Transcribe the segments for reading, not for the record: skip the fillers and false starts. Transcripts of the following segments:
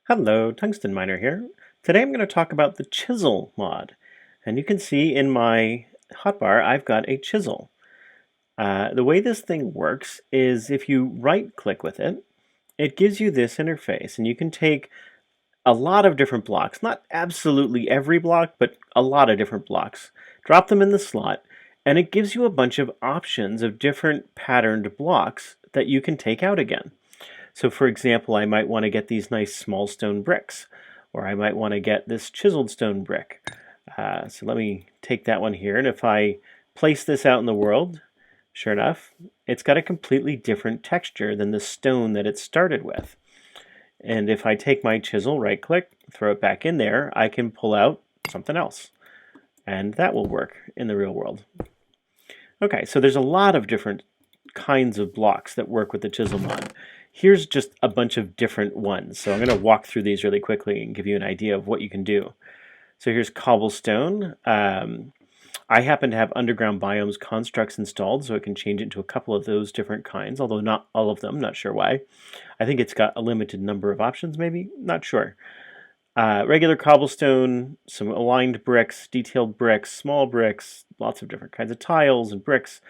Hello, Tungsten Miner here. Today I'm going to talk about the Chisel mod. And you can see in my hotbar I've got a chisel. The way this thing works is if you right click with it, it gives you this interface and you can take a lot of different blocks, not absolutely every block, but a lot of different blocks, drop them in the slot, and it gives you a bunch of options of different patterned blocks that you can take out again. So for example, I might want to get these nice small stone bricks, or I might want to get this chiseled stone brick. So let me take that one here, and if I place this out in the world, sure enough, it's got a completely different texture than the stone that it started with. And if I take my chisel, right click, throw it back in there, I can pull out something else. And that will work in the real world. Okay, so there's a lot of different kinds of blocks that work with the chisel mod. Here's just a bunch of different ones. So I'm going to walk through these really quickly and give you an idea of what you can do. So here's Cobblestone. I happen to have underground biomes constructs installed, so it can change it into a couple of those different kinds, although not all of them, not sure why. I think it's got a limited number of options, maybe, not sure. Regular cobblestone, some aligned bricks, detailed bricks, small bricks, lots of different kinds of tiles and bricks.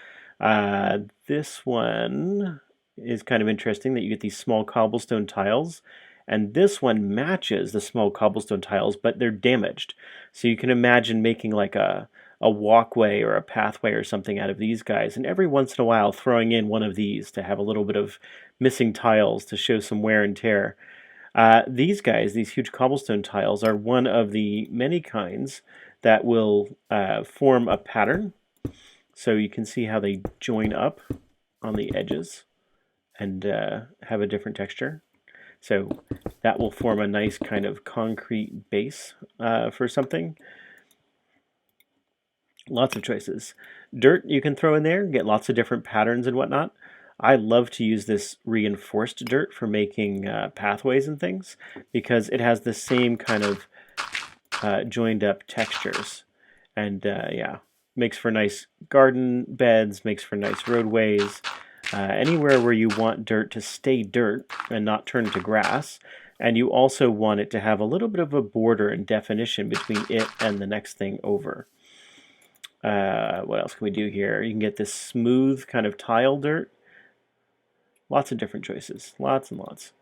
This one is kind of interesting that you get these small cobblestone tiles, and this one matches the small cobblestone tiles, but they're damaged. So you can imagine making like a walkway or a pathway or something out of these guys, and every once in a while throwing in one of these to have a little bit of missing tiles to show some wear and tear. These guys, these huge cobblestone tiles, are one of the many kinds that will form a pattern. So you can see how they join up on the edges and have a different texture. So that will form a nice kind of concrete base for something. Lots of choices. Dirt you can throw in there, get lots of different patterns and whatnot. I love to use this reinforced dirt for making pathways and things because it has the same kind of joined up textures. And yeah, makes for nice garden beds, makes for nice roadways. Anywhere where you want dirt to stay dirt and not turn to grass. And you also want it to have a little bit of a border and definition between it and the next thing over. What else can we do here? You can get this smooth kind of tile dirt. Lots of different choices. Lots and lots.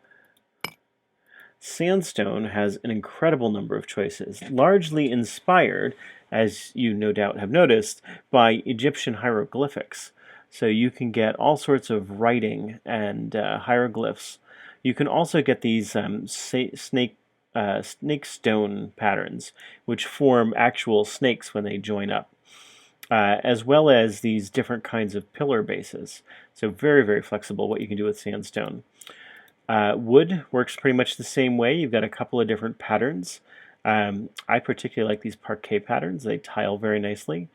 Sandstone has an incredible number of choices, largely inspired, as you no doubt have noticed, by Egyptian hieroglyphics. So you can get all sorts of writing and hieroglyphs. You can also get these snake stone patterns, which form actual snakes when they join up. As well as these different kinds of pillar bases. So very, very flexible what you can do with sandstone. Wood works pretty much the same way. You've got a couple of different patterns. I particularly like these parquet patterns. They tile very nicely.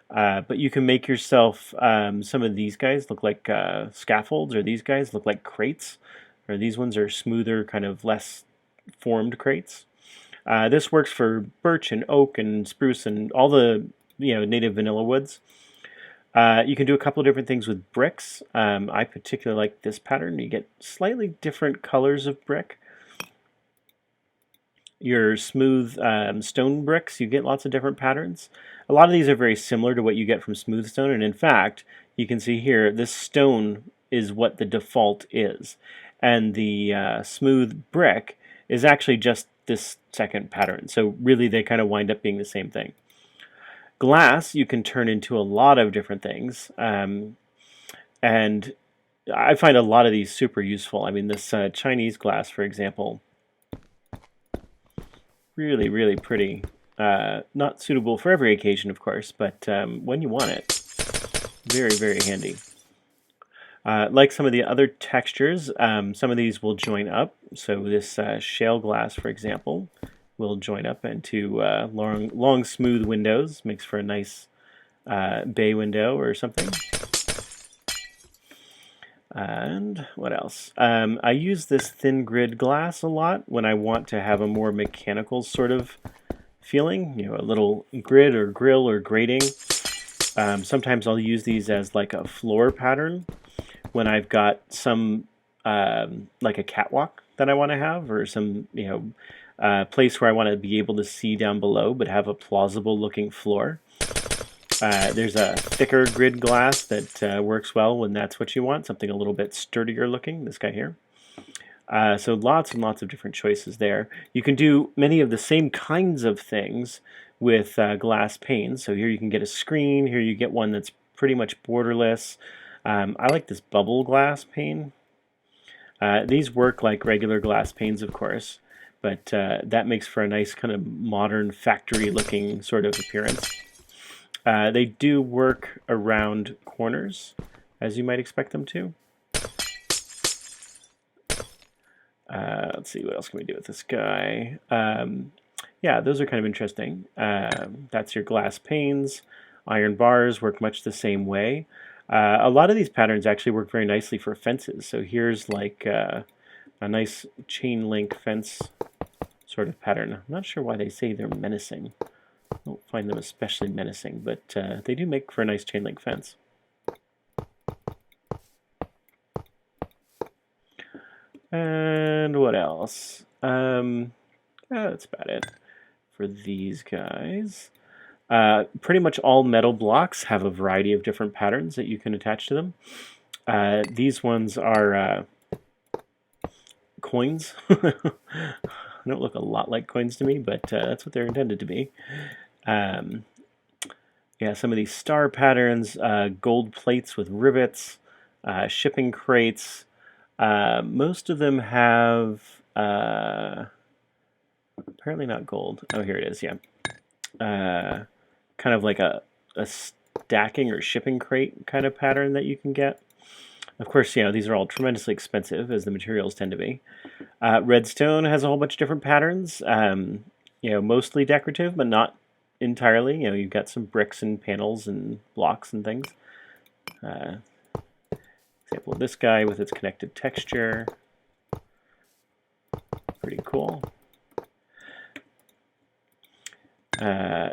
But you can make yourself, some of these guys look like scaffolds, or these guys look like crates, or these ones are smoother, kind of less formed crates. This works for birch and oak and spruce and all the native vanilla woods. You can do a couple of different things with bricks. I particularly like this pattern. You get slightly different colors of brick. Your smooth stone bricks, you get lots of different patterns. A lot of these are very similar to what you get from smooth stone, and in fact, you can see here, this stone is what the default is. And the smooth brick is actually just this second pattern. So really they kind of wind up being the same thing. Glass you can turn into a lot of different things, and I find a lot of these super useful. I mean, this Chinese glass, for example, really, really pretty. Not suitable for every occasion, of course, but when you want it, very, very handy. Like some of the other textures, some of these will join up. So this shale glass, for example, will join up into long, smooth windows. Makes for a nice bay window or something. And what else? I use this thin grid glass a lot when I want to have a more mechanical sort of feeling. A little grid or grill or grating. Sometimes I'll use these as like a floor pattern when I've got some like a catwalk that I want to have, or some, place where I want to be able to see down below but have a plausible looking floor. There's a thicker grid glass that works well when that's what you want, something a little bit sturdier looking, this guy here. So lots and lots of different choices there. You can do many of the same kinds of things with glass panes. So here you can get a screen, here you get one that's pretty much borderless. I like this bubble glass pane. These work like regular glass panes, of course, but that makes for a nice kind of modern factory looking sort of appearance. They do work around corners, as you might expect them to. Let's see, what else can we do with this guy? Yeah, those are kind of interesting. That's your glass panes. Iron bars work much the same way. A lot of these patterns actually work very nicely for fences. So here's like a nice chain link fence sort of pattern. I'm not sure why they say they're menacing. I don't find them especially menacing, but they do make for a nice chain link fence. And what else? That's about it for these guys. Pretty much all metal blocks have a variety of different patterns that you can attach to them. These ones are coins. They don't look a lot like coins to me, but that's what they're intended to be. Yeah, some of these star patterns, gold plates with rivets, shipping crates. Most of them have, apparently not gold. Oh, here it is, yeah. Kind of like a stacking or shipping crate kind of pattern that you can get. Of course, these are all tremendously expensive, as the materials tend to be. Redstone has a whole bunch of different patterns, mostly decorative, but not entirely. You've got some bricks and panels and blocks and things. Example of this guy with its connected texture. Pretty cool.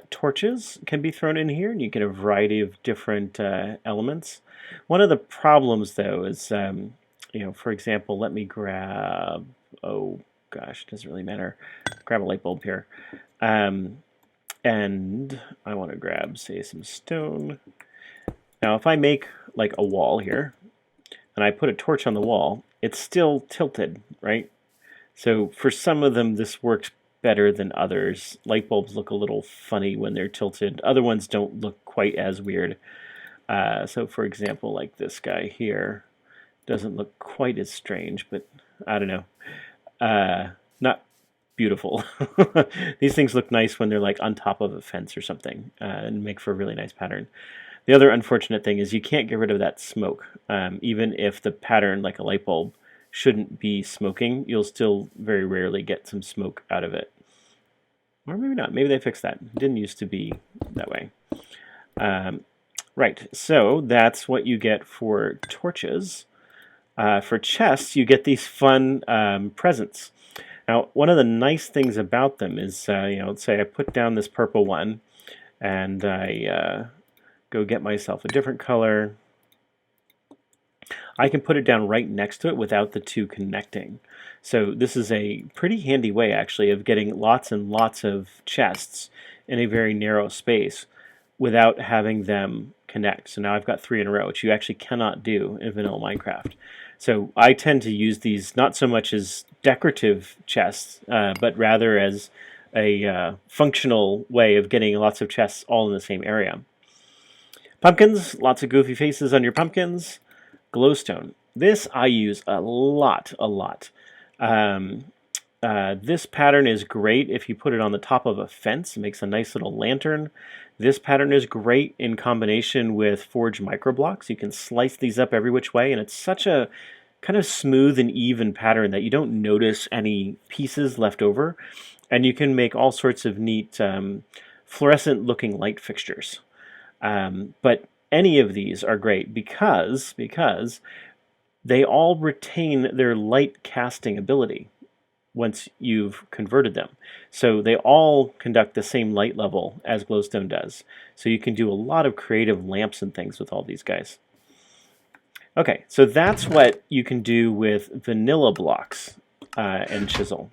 Torches can be thrown in here, and you get a variety of different elements. One of the problems, though, is, for example, let me grab, oh gosh, it doesn't really matter. Grab a light bulb here. And I want to grab, say, some stone. Now, if I make like a wall here, and I put a torch on the wall, it's still tilted, right? So for some of them, this works better than others. Light bulbs look a little funny when they're tilted. Other ones don't look quite as weird. So for example, like this guy here, doesn't look quite as strange, but I don't know. Not beautiful. These things look nice when they're like on top of a fence or something, and make for a really nice pattern. The other unfortunate thing is you can't get rid of that smoke. Even if the pattern, like a light bulb, shouldn't be smoking, you'll still very rarely get some smoke out of it. Or maybe not. Maybe they fixed that. It didn't used to be that way. Right, so that's what you get for torches. For chests, you get these fun presents. Now, one of the nice things about them is, let's say I put down this purple one, and I go get myself a different color. I can put it down right next to it without the two connecting. So this is a pretty handy way, actually, of getting lots and lots of chests in a very narrow space without having them connect. So now I've got 3 in a row, which you actually cannot do in vanilla Minecraft. So I tend to use these not so much as decorative chests, but rather as a functional way of getting lots of chests all in the same area. Pumpkins, lots of goofy faces on your pumpkins. Glowstone. This I use a lot. This pattern is great if you put it on the top of a fence. It makes a nice little lantern. This pattern is great in combination with forged microblocks. You can slice these up every which way, and it's such a kind of smooth and even pattern that you don't notice any pieces left over. And you can make all sorts of neat fluorescent-looking light fixtures. But any of these are great because they all retain their light casting ability once you've converted them. So they all conduct the same light level as glowstone does. So you can do a lot of creative lamps and things with all these guys. Okay, so that's what you can do with vanilla blocks. and Chisel.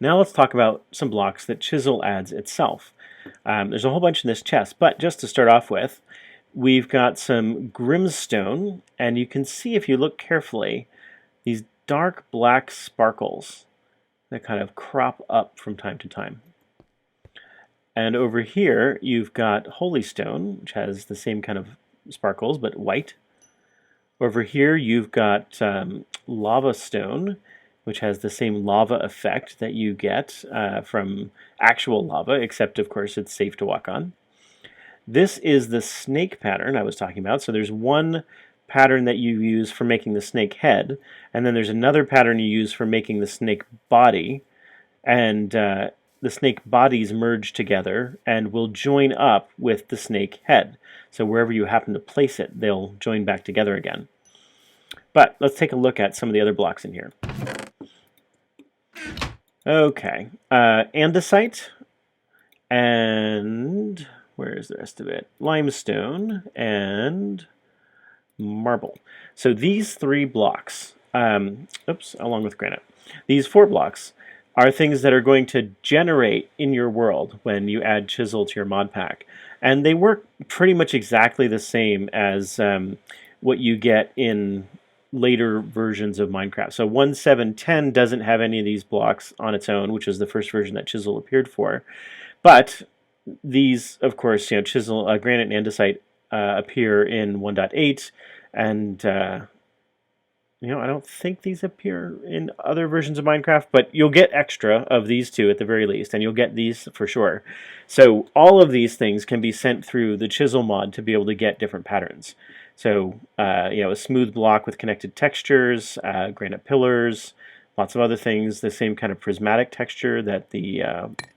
Now let's talk about some blocks that Chisel adds itself. There's a whole bunch in this chest, but just to start off with, we've got some Grimstone, and you can see if you look carefully, these dark black sparkles that kind of crop up from time to time. And over here, you've got Holystone, which has the same kind of sparkles, but white. Over here, you've got Lava Stone, which has the same lava effect that you get from actual lava, except, of course, it's safe to walk on. This is the snake pattern I was talking about. So there's one pattern that you use for making the snake head, and then there's another pattern you use for making the snake body, and the snake bodies merge together and will join up with the snake head. So wherever you happen to place it, they'll join back together again. But let's take a look at some of the other blocks in here. Okay, andesite, and where is the rest of it? Limestone and marble. So these three blocks, along with granite, these four blocks are things that are going to generate in your world when you add Chisel to your mod pack. And they work pretty much exactly the same as what you get in later versions of Minecraft. So 1.7.10 doesn't have any of these blocks on its own, which is the first version that Chisel appeared for. But these, of course, Chisel, granite, and andesite appear in 1.8, and I don't think these appear in other versions of Minecraft, but you'll get extra of these two at the very least, and you'll get these for sure. So all of these things can be sent through the Chisel mod to be able to get different patterns. So, a smooth block with connected textures, granite pillars, lots of other things, the same kind of prismatic texture that the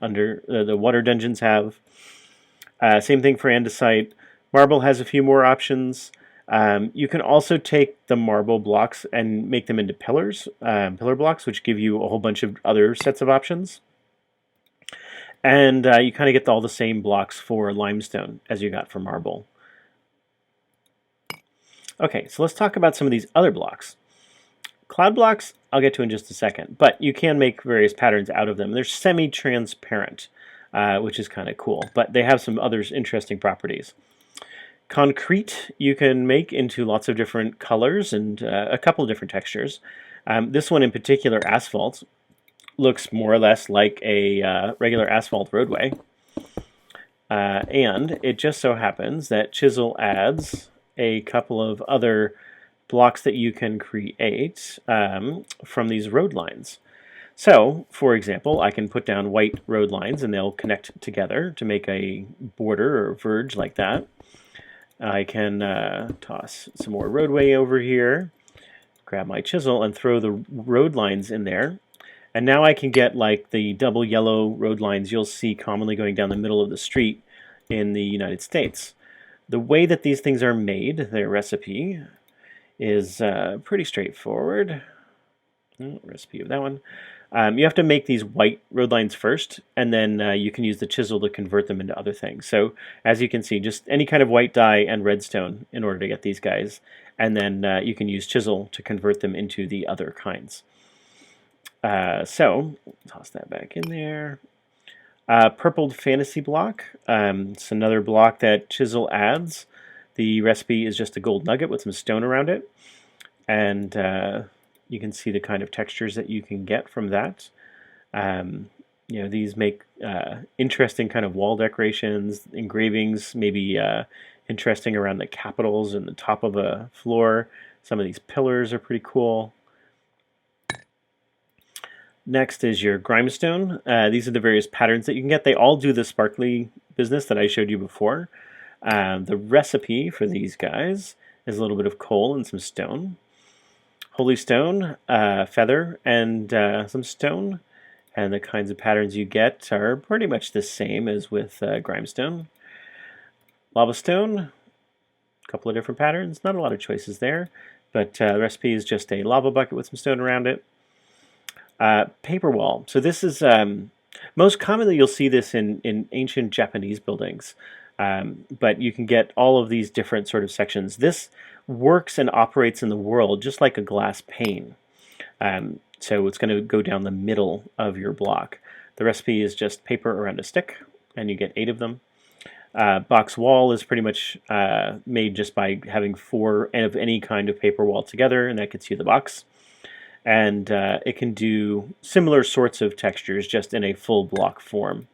the water dungeons have. Same thing for andesite. Marble has a few more options. You can also take the marble blocks and make them into pillars, pillar blocks, which give you a whole bunch of other sets of options. And you kind of get all the same blocks for limestone as you got for marble. Okay, so let's talk about some of these other blocks. Cloud blocks, I'll get to in just a second, but you can make various patterns out of them. They're semi-transparent, which is kind of cool, but they have some other interesting properties. Concrete you can make into lots of different colors and a couple of different textures. This one in particular, asphalt, looks more or less like a regular asphalt roadway. And it just so happens that Chisel adds a couple of other blocks that you can create from these road lines. So, for example, I can put down white road lines and they'll connect together to make a border or verge like that. I can toss some more roadway over here, grab my chisel and throw the road lines in there. And now I can get like the double yellow road lines you'll see commonly going down the middle of the street in the United States. The way that these things are made, their recipe, is pretty straightforward. Recipe of that one. You have to make these white road lines first, and then you can use the chisel to convert them into other things. So as you can see, just any kind of white dye and redstone in order to get these guys, and then you can use chisel to convert them into the other kinds. So toss that back in there. Purpled fantasy block. It's another block that Chisel adds. The recipe is just a gold nugget with some stone around it, and you can see the kind of textures that you can get from that. These make interesting kind of wall decorations, engravings, maybe interesting around the capitals and the top of a floor. Some of these pillars are pretty cool. Next is your Grimstone. These are the various patterns that you can get. They all do the sparkly business that I showed you before. The recipe for these guys is a little bit of coal and some stone. Holy stone, feather, and some stone. And the kinds of patterns you get are pretty much the same as with Grimstone. Lava stone, a couple of different patterns. Not a lot of choices there, but the recipe is just a lava bucket with some stone around it. Paper wall. So this is, most commonly you'll see this in ancient Japanese buildings, but you can get all of these different sort of sections. This works and operates in the world just like a glass pane. So it's going to go down the middle of your block. The recipe is just paper around a stick, and you get 8 of them. Box wall is pretty much made just by having 4 of any kind of paper wall together, and that gets you the box. And it can do similar sorts of textures, just in a full block form.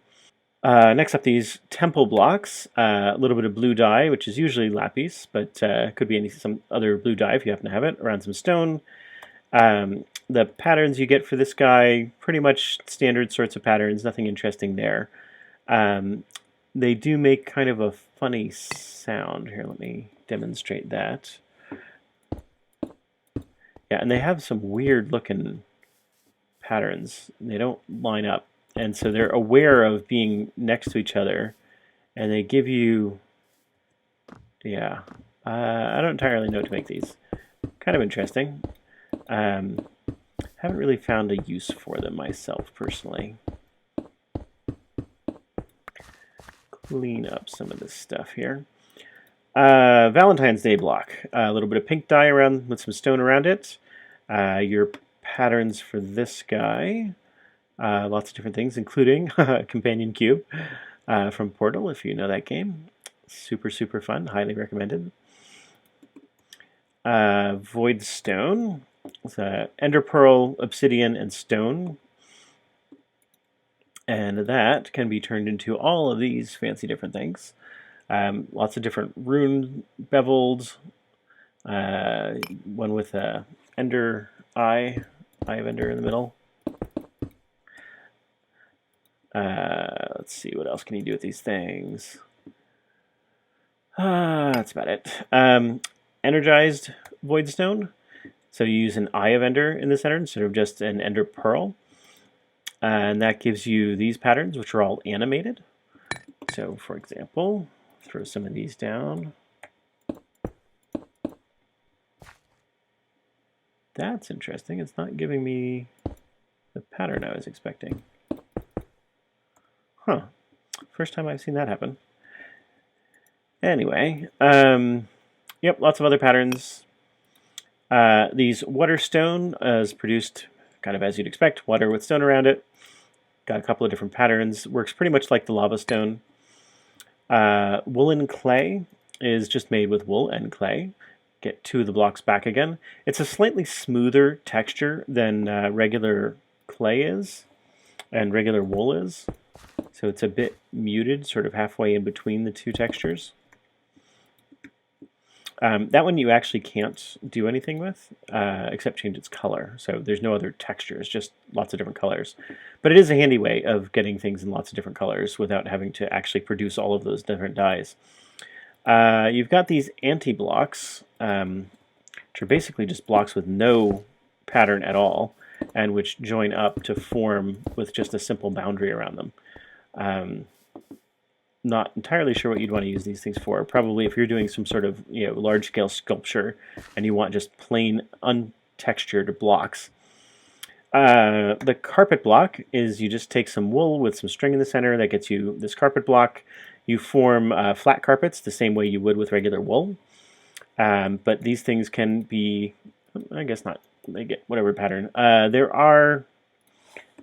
Next up, these temple blocks. A little bit of blue dye, which is usually lapis, but could be some other blue dye if you happen to have it, around some stone. The patterns you get for this guy, pretty much standard sorts of patterns, nothing interesting there. They do make kind of a funny sound. Here, let me demonstrate that. Yeah, and they have some weird looking patterns. They don't line up. And so they're aware of being next to each other, and they give you, yeah, I don't entirely know what to make these. Kind of interesting. Haven't really found a use for them myself, personally. Clean up some of this stuff here. Valentine's Day block. A little bit of pink dye around with some stone around it. Your patterns for this guy. Lots of different things, including Companion Cube from Portal, if you know that game. Super, super fun. Highly recommended. Void Stone. It's Ender Pearl, Obsidian, and Stone. And that can be turned into all of these fancy different things. Lots of different rune beveled. One with a Ender Eye of Ender in the middle. Let's see, what else can you do with these things? That's about it. Energized Voidstone. So you use an Eye of Ender in the center instead of just an Ender Pearl. And that gives you these patterns, which are all animated. So, for example, throw some of these down. That's interesting. It's not giving me the pattern I was expecting. Huh. First time I've seen that happen. Anyway, yep, lots of other patterns. These water stone is produced kind of as you'd expect, water with stone around it. Got a couple of different patterns. Works pretty much like the lava stone. Woolen clay is just made with wool and clay. Get 2 of the blocks back again. It's a slightly smoother texture than regular clay is and regular wool is. So it's a bit muted, sort of halfway in between the 2 textures. That one you actually can't do anything with, except change its color. So there's no other textures, just lots of different colors. But it is a handy way of getting things in lots of different colors without having to actually produce all of those different dyes. You've got these anti-blocks, which are basically just blocks with no pattern at all, and which join up to form with just a simple boundary around them. Not entirely sure what you'd want to use these things for. Probably if you're doing some sort of large-scale sculpture and you want just plain untextured blocks. The carpet block is you just take some wool with some string in the center that gets you this carpet block. You form flat carpets the same way you would with regular wool. But these things can be, I guess not, they get whatever pattern. There are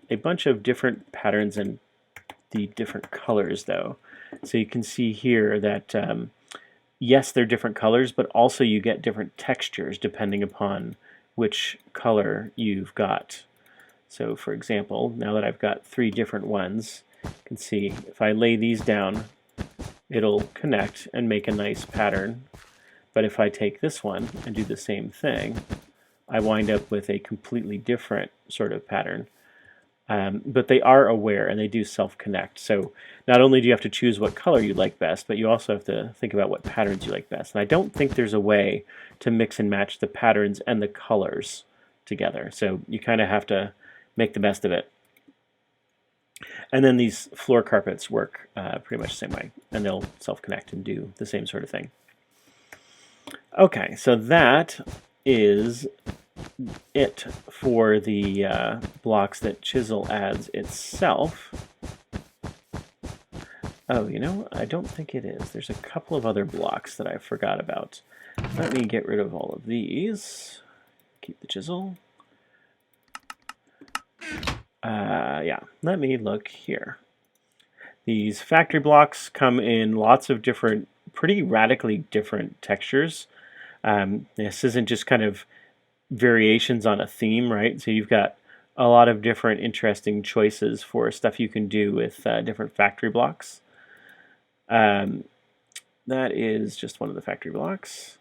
a bunch of different patterns and the different colors though. So you can see here that yes, they're different colors, but also you get different textures depending upon which color you've got. So for example, now that I've got 3 different ones, you can see if I lay these down, it'll connect and make a nice pattern. But if I take this one and do the same thing, I wind up with a completely different sort of pattern. But they are aware and they do self-connect. So not only do you have to choose what color you like best, but you also have to think about what patterns you like best. And I don't think there's a way to mix and match the patterns and the colors together. So you kind of have to make the best of it. And then these floor carpets work pretty much the same way, and they'll self-connect and do the same sort of thing. Okay, so that is it for the blocks that Chisel adds itself. Oh, I don't think it is. There's a couple of other blocks that I forgot about. Let me get rid of all of these. Keep the Chisel. Yeah, let me look here. These factory blocks come in lots of different, pretty radically different textures. This isn't just kind of variations on a theme, right? So you've got a lot of different interesting choices for stuff you can do with different factory blocks. That is just one of the factory blocks.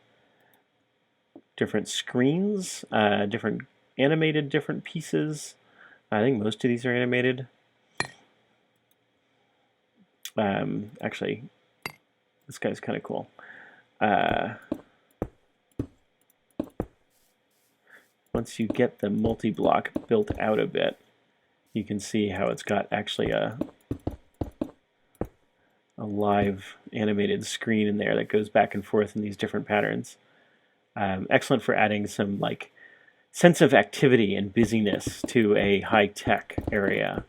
Different screens, different animated different pieces. I think most of these are animated. Actually, this guy's kind of cool. Once you get the multi-block built out a bit, you can see how it's got actually a live animated screen in there that goes back and forth in these different patterns. Excellent for adding some like sense of activity and busyness to a high-tech area.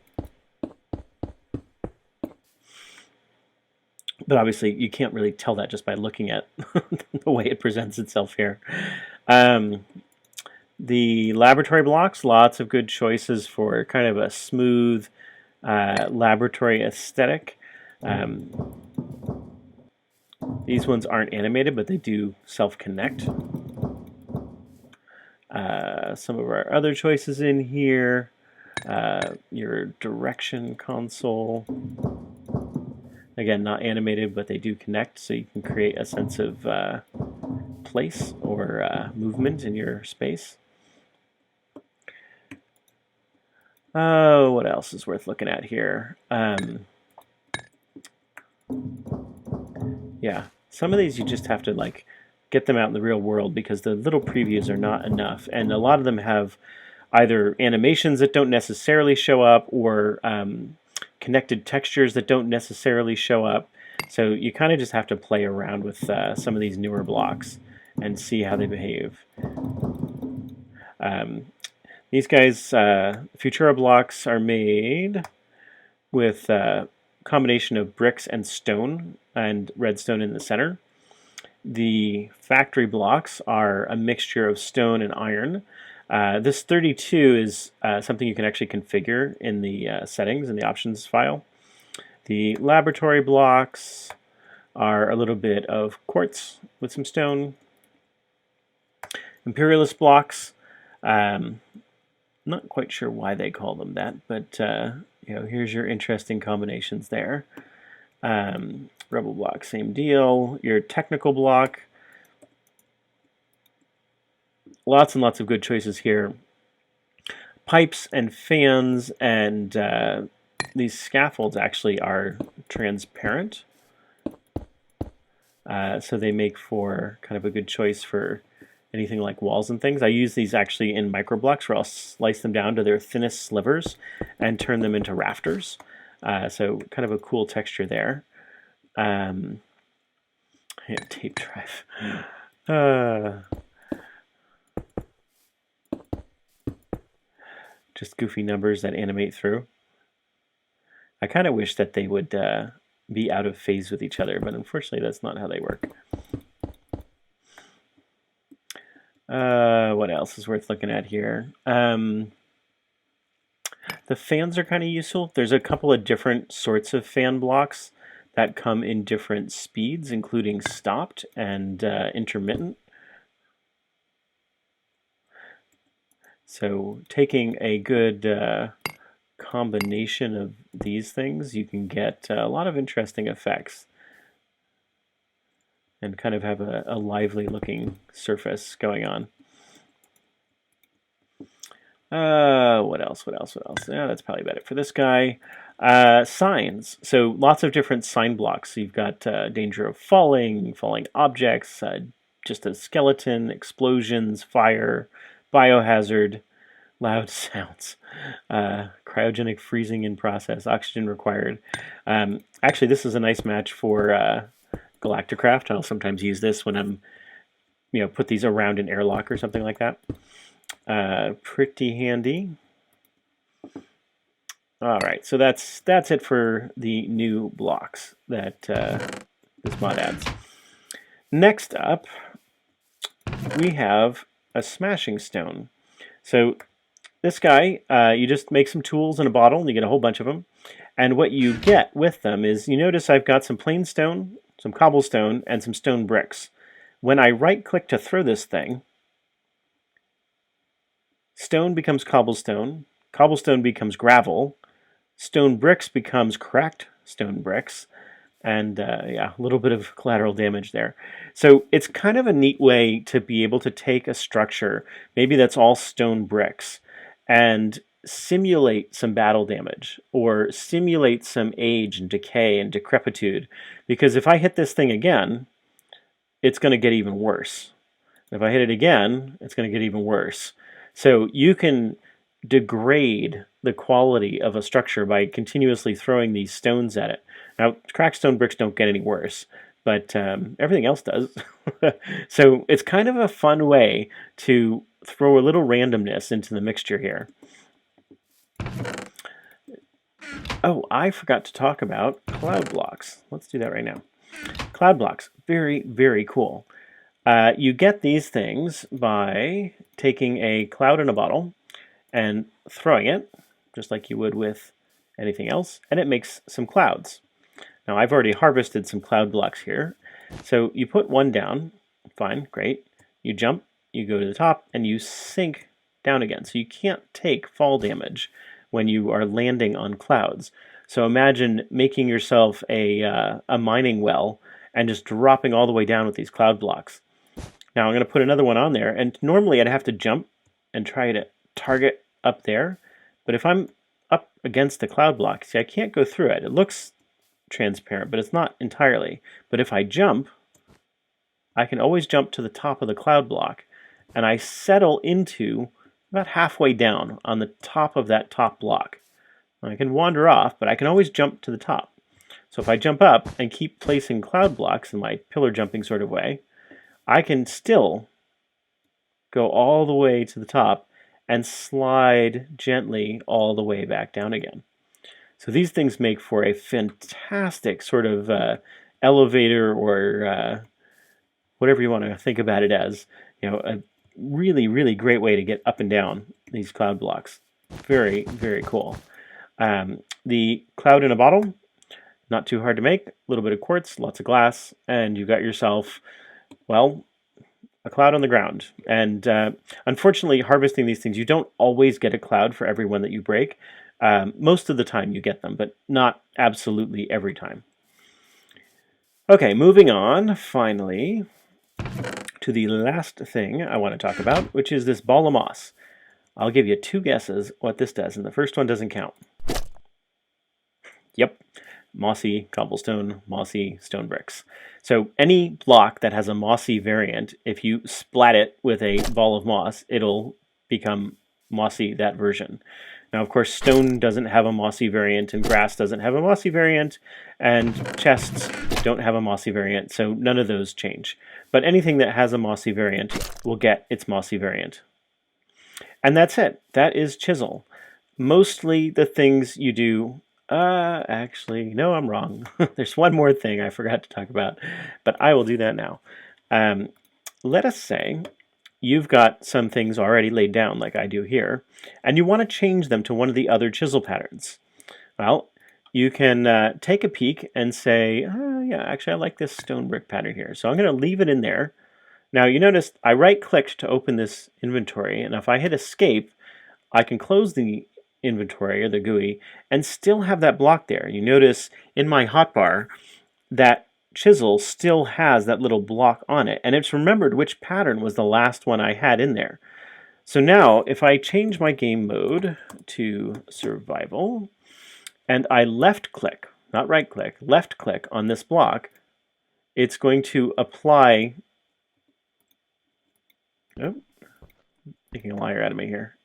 But obviously, you can't really tell that just by looking at the way it presents itself here. The laboratory blocks, lots of good choices for kind of a smooth laboratory aesthetic. These ones aren't animated, but they do self-connect. Some of our other choices in here. Your direction console. Again, not animated, but they do connect, so you can create a sense of place or movement in your space. Oh, what else is worth looking at here? Yeah, some of these you just have to like get them out in the real world because the little previews are not enough, and a lot of them have either animations that don't necessarily show up or connected textures that don't necessarily show up. So you kind of just have to play around with some of these newer blocks and see how they behave. These guys, Futura blocks, are made with a combination of bricks and stone and redstone in the center. The factory blocks are a mixture of stone and iron. This 32 is something you can actually configure in the settings in the options file. The laboratory blocks are a little bit of quartz with some stone. Imperialist blocks, not quite sure why they call them that, but here's your interesting combinations there. Rebel block, same deal. Your technical block, lots and lots of good choices here. Pipes and fans and these scaffolds actually are transparent, so they make for kind of a good choice for anything like walls and things. I use these actually in microblocks where I'll slice them down to their thinnest slivers and turn them into rafters. So kind of a cool texture there. Tape drive. Just goofy numbers that animate through. I kind of wish that they would be out of phase with each other, but unfortunately that's not how they work. What else is worth looking at here? The fans are kind of useful. There's a couple of different sorts of fan blocks that come in different speeds, including stopped and intermittent. So taking a good combination of these things, you can get a lot of interesting effects and kind of have a lively looking surface going on. What else? Yeah, that's probably about it for this guy. Signs. So lots of different sign blocks. So you've got danger of falling objects, just a skeleton, explosions, fire, biohazard, loud sounds, cryogenic freezing in process, oxygen required. Actually, this is a nice match for Galacticraft. I'll sometimes use this when I'm, put these around an airlock or something like that. Pretty handy. All right, so that's it for the new blocks that this mod adds. Next up, we have a smashing stone. So this guy, you just make some tools in a bottle, and you get a whole bunch of them. And what you get with them is, you notice I've got some plain stone, some cobblestone, and some stone bricks. When I right-click to throw this thing, stone becomes cobblestone, cobblestone becomes gravel, stone bricks becomes cracked stone bricks, and yeah, a little bit of collateral damage there. So it's kind of a neat way to be able to take a structure, maybe that's all stone bricks, and simulate some battle damage or simulate some age and decay and decrepitude. Because if I hit this thing again, it's going to get even worse. If I hit it again, it's going to get even worse. So you can degrade the quality of a structure by continuously throwing these stones at it. Now, cracked stone bricks don't get any worse, but everything else does. So it's kind of a fun way to throw a little randomness into the mixture here. Oh, I forgot to talk about cloud blocks. Let's do that right now. Cloud blocks, very, very cool. You get these things by taking a cloud in a bottle and throwing it, just like you would with anything else, and it makes some clouds. Now, I've already harvested some cloud blocks here. So you put one down, fine, great. You jump, you go to the top, and you sink down again. So you can't take fall damage when you are landing on clouds. So imagine making yourself a mining well and just dropping all the way down with these cloud blocks. Now I'm going to put another one on there, and normally I'd have to jump and try to target up there, but if I'm up against the cloud block, see, I can't go through it. It looks transparent, but it's not entirely. But if I jump, I can always jump to the top of the cloud block, and I settle into about halfway down on the top of that top block. I can wander off, but I can always jump to the top. So if I jump up and keep placing cloud blocks in my pillar jumping sort of way, I can still go all the way to the top and slide gently all the way back down again. So these things make for a fantastic sort of elevator, or whatever you want to think about it as. You know, a really, really great way to get up and down these cloud blocks. Very, very cool. The cloud in a bottle, not too hard to make. A little bit of quartz, lots of glass, and you got yourself, well, a cloud on the ground. And unfortunately, harvesting these things, you don't always get a cloud for every one that you break. Most of the time you get them, but not absolutely every time. Okay, moving on, finally, to the last thing I want to talk about, which is this ball of moss. I'll give you 2 guesses what this does, and the first one doesn't count. Yep, mossy cobblestone, mossy stone bricks. So any block that has a mossy variant, if you splat it with a ball of moss, it'll become mossy, that version. Now, of course, stone doesn't have a mossy variant, and grass doesn't have a mossy variant, and chests don't have a mossy variant, so none of those change. But anything that has a mossy variant will get its mossy variant. And that's it. That is Chisel. Mostly the things you do... actually, no, I'm wrong. There's one more thing I forgot to talk about, but I will do that now. Let us say you've got some things already laid down like I do here, and you want to change them to one of the other chisel patterns. Well, you can take a peek and say, yeah, actually I like this stone brick pattern here. So I'm going to leave it in there. Now you notice I right-clicked to open this inventory, and if I hit escape, I can close the inventory or the GUI and still have that block there. You notice in my hotbar that chisel still has that little block on it, and it's remembered which pattern was the last one I had in there. So now if I change my game mode to survival and I left click, not right click, left click on this block, it's going to apply... Oh, making a liar out of me here.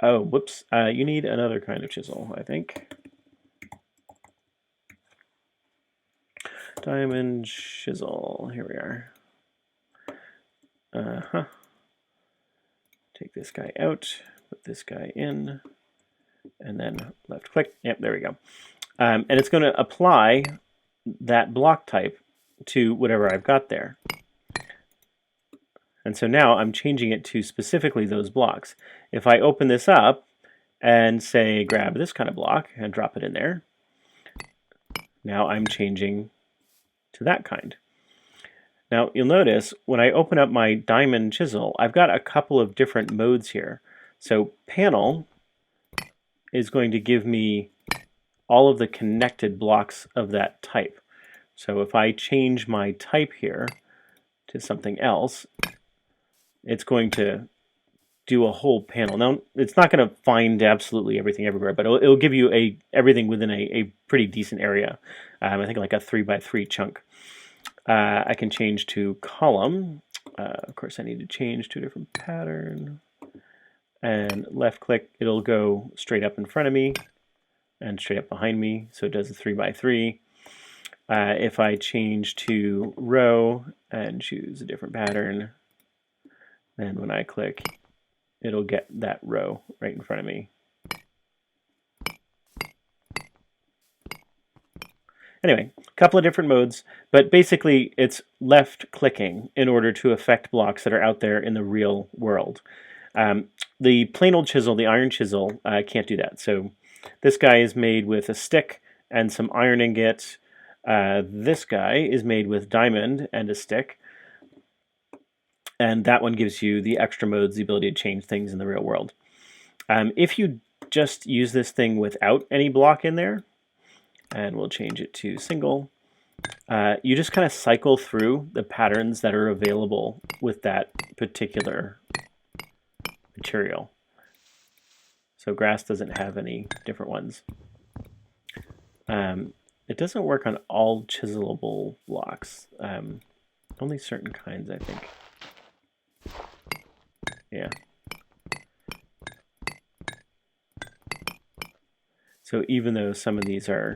Oh, whoops. You need another kind of chisel, I think. Diamond chisel. Here we are. Take this guy out, put this guy in, and then left click. Yep, there we go. And it's going to apply that block type to whatever I've got there. And so now I'm changing it to specifically those blocks. If I open this up and say grab this kind of block and drop it in there, now I'm changing to that kind. Now you'll notice when I open up my diamond chisel, I've got a couple of different modes here. So panel is going to give me all of the connected blocks of that type. So if I change my type here to something else, it's going to do a whole panel. Now, it's not going to find absolutely everything everywhere, but it'll give you everything within a pretty decent area. I think like a 3x3 chunk. I can change to column. Of course, I need to change to a different pattern. And left click, it'll go straight up in front of me and straight up behind me. So it does a 3x3. If I change to row and choose a different pattern, then when I click, it'll get that row right in front of me. Anyway, a couple of different modes, but basically it's left clicking in order to affect blocks that are out there in the real world. The plain old chisel, the iron chisel, can't do that. So this guy is made with a stick and some iron ingot. This guy is made with diamond and a stick. And that one gives you the extra modes, the ability to change things in the real world. If you just use this thing without any block in there, and we'll change it to single, you just kind of cycle through the patterns that are available with that particular material. So grass doesn't have any different ones. It doesn't work on all chiselable blocks. Only certain kinds, I think. Yeah. So even though some of these are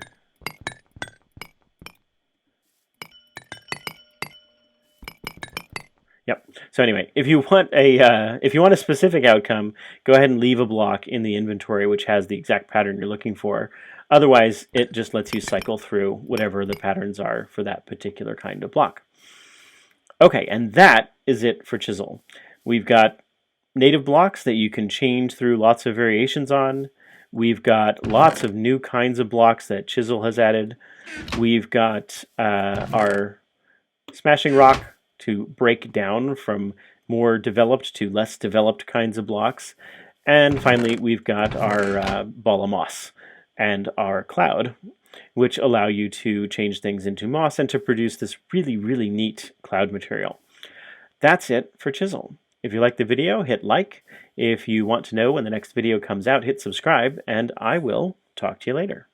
Yep. So anyway, if you want a specific outcome, go ahead and leave a block in the inventory which has the exact pattern you're looking for. Otherwise, it just lets you cycle through whatever the patterns are for that particular kind of block. Okay, and that is it for Chisel. We've got native blocks that you can change through lots of variations on. We've got lots of new kinds of blocks that Chisel has added. We've got our smashing rock to break down from more developed to less developed kinds of blocks. And finally, we've got our ball of moss and our cloud, which allow you to change things into moss and to produce this really, really neat cloud material. That's it for Chisel. If you like the video, hit like. If you want to know when the next video comes out, hit subscribe, and I will talk to you later.